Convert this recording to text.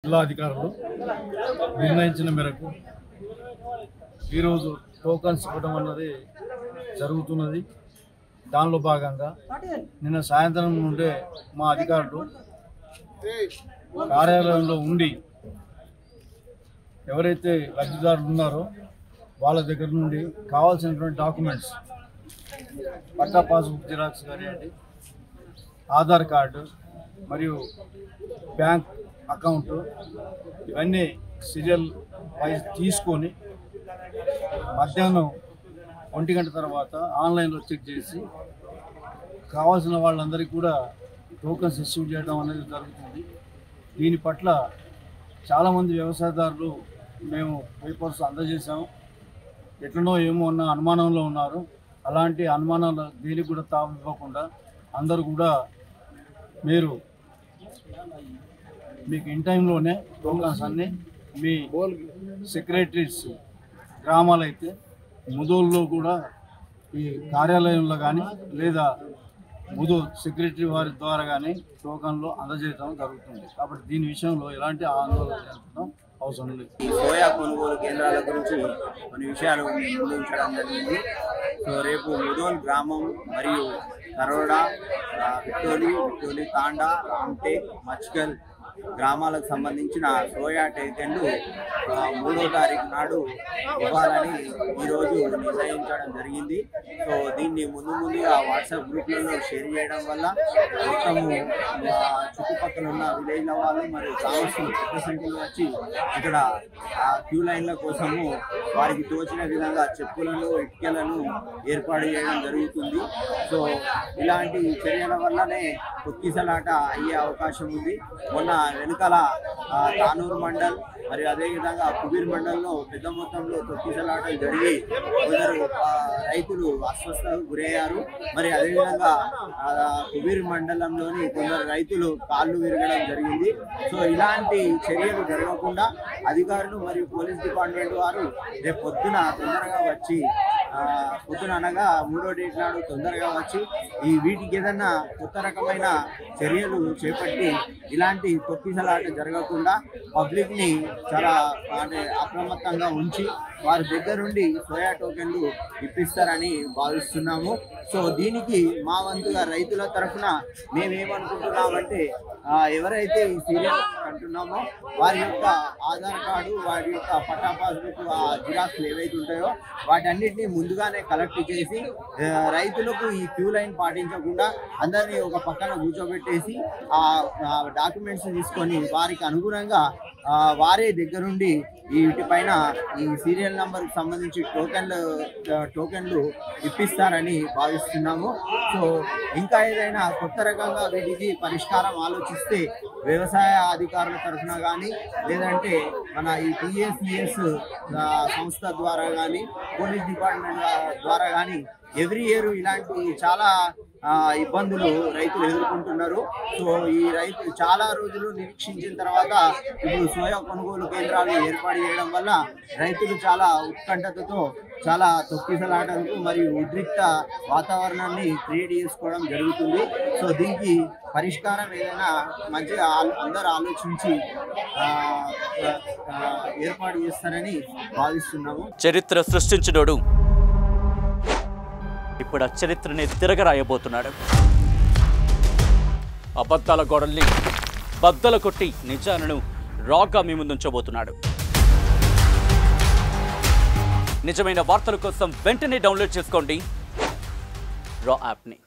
జిల్లా అధికారులు నిర్ణయించిన మేరకు ఈరోజు టోకన్స్ ఇవ్వడం అన్నది జరుగుతున్నది. దానిలో భాగంగా నిన్న సాయంత్రం నుండే మా అధికారులు కార్యాలయంలో ఉండి ఎవరైతే లబ్ధిదారులు ఉన్నారో వాళ్ళ దగ్గర నుండి కావాల్సినటువంటి డాక్యుమెంట్స్, పట్టా పాస్బుక్ జిరాక్స్ కానివ్వండి, ఆధార్ కార్డు మరియు బ్యాంక్ అకౌంట్, ఇవన్నీ సీరియల్ వైజ్ తీసుకొని మధ్యాహ్నం 1 గంట తర్వాత ఆన్లైన్లో చెక్ చేసి కావాల్సిన వాళ్ళందరికీ కూడా టోకన్స్ ఇష్యూ చేయడం అనేది జరుగుతుంది. దీని పట్ల చాలామంది వ్యవసాయదారులు మేము పేపర్స్ అందజేసాము. ఎట్లనో ఏమో అన్న అనుమానంలో ఉన్నారు. అలాంటి అనుమానాలు దేనికి కూడా తావు ఇవ్వకుండా అందరూ కూడా మీకు ఇన్ టైంలోనే టోకన్స్ అన్నీ మీ సెక్రటరీస్ గ్రామాలైతే ముదోల్లో కూడా ఈ కార్యాలయంలో కానీ లేదా ముదోల్ సెక్రటరీ వారి ద్వారా కానీ టోకన్లు అందజేయడం జరుగుతుంది. కాబట్టి దీని విషయంలో ఎలాంటి ఆందోళన జరపడం అవసరం లేదు. ఈ సోయా కొనుగోలు కేంద్రాల గురించి కొన్ని విషయాలు ముందుంచడం జరిగింది. సో రేపు ముదోల్ గ్రామం మరియు కరోడా, విక్టోలి, తాండా, రామ్టేక్, మచ్కల్ గ్రామాలకు సంబంధించిన సోయా టోకెన్లు 3వ తారీఖు నాడు ఇవ్వాలని ఈరోజు నిర్ణయించడం జరిగింది. సో దీన్ని ముందుగా వాట్సాప్ గ్రూప్లలో షేర్ చేయడం వల్ల మొత్తము చుట్టుపక్కల ఉన్న విలేజ్ల వాళ్ళు మరియు గ్రామస్తులు పెద్ద సంఖ్యలో వచ్చి ఇక్కడ క్యూ లైన్ల కోసము వారికి తోచిన విధంగా చెప్పులను, ఇటుకలను ఏర్పాటు చేయడం జరుగుతుంది. సో ఇలాంటి చర్యల వల్లనే తొక్కిసలాట అయ్యే అవకాశం ఉంది. మొన్న వెనుకల తానూరు మండల్ మరియు అదేవిధంగా కుబీర్ మండలంలో పెద్ద మొత్తంలో తొక్కిసలాటలు జరిగి కొందరు రైతులు అస్వస్థతకు గురయ్యారు. మరి అదేవిధంగా కుబీర్ మండలంలోని కొందరు రైతులు కాళ్ళు విరగడం జరిగింది. సో ఇలాంటి చర్యలు జరగకుండా అధికారులు మరియు పోలీస్ డిపార్ట్మెంట్ వారు రేపు పొద్దున తొందరగా వచ్చి పొద్దున అనగా 3వ డేట్ నాడు తొందరగా వచ్చి వీటికి ఏదన్నా కొత్త రకమైన చర్యలు చేపట్టి ఇలాంటి తొక్కిసలాట జరగకుండా పబ్లిక్ని చాలా అప్రమత్తంగా ఉంచి వారి దగ్గర నుండి సోయా టోకెన్లు ఇప్పిస్తారని భావిస్తున్నాము. సో దీనికి మా వంతుగా రైతుల తరఫున మేమేమనుకుంటున్నామంటే ఎవరైతే ఈ సీరియల్ అంటున్నామో వారి యొక్క ఆధార్ కార్డు, వారి యొక్క పట్టా పాస్బుక్ జిరాక్స్లు ఏవైతే ఉంటాయో వాటన్నిటిని ముందుగానే కలెక్ట్ చేసి రైతులకు ఈ క్యూ లైన్ పాటించకుండా అందరినీ ఒక పక్కన కూర్చోబెట్టేసి ఆ డాక్యుమెంట్స్ తీసుకొని వారికి అనుగుణంగా వారే దగ్గరుండి వీటిపైన ఈ సీరియల్ నంబర్కి సంబంధించి టోకెన్లు ఇప్పిస్తారని భావిస్తున్నాము. సో ఇంకా ఏదైనా కొత్త రకంగా వీటికి పరిష్కారం ఆలోచిస్తే వ్యవసాయ అధికారుల తరఫున కానీ లేదంటే మన ఈ PACS సంస్థ ద్వారా కానీ పోలీస్ డిపార్ట్మెంట్ ద్వారా కానీ ఎవ్రీ ఇయర్ ఇలాంటి చాలా ఇబ్బందులు రైతులు ఎదుర్కొంటున్నారు. సో ఈ రైతులు చాలా రోజులు నిరీక్షించిన తర్వాత ఇప్పుడు సోయా కొనుగోలు కేంద్రాలు ఏర్పాటు చేయడం వల్ల రైతులు చాలా ఉత్కంఠతతో చాలా తొక్కిసలాటలకు మరియు ఉద్రిక్త వాతావరణాన్ని క్రియేట్ చేసుకోవడం జరుగుతుంది. సో దీనికి పరిష్కారం ఏదైనా మంచిగా అందరూ ఆలోచించి ఏర్పాటు చేస్తారని భావిస్తున్నాము. చరిత్ర సృష్టించినోడు ఇప్పుడు ఆ చరిత్రని తిరగరాయబోతున్నాడు. అబద్ధాల గోడల్ని బద్దల కొట్టి నిజాలను రాగా మీ ముందుంచబోతున్నాడు. నిజమైన వార్తల కోసం వెంటనే డౌన్లోడ్ చేసుకోండి రా యాప్ని.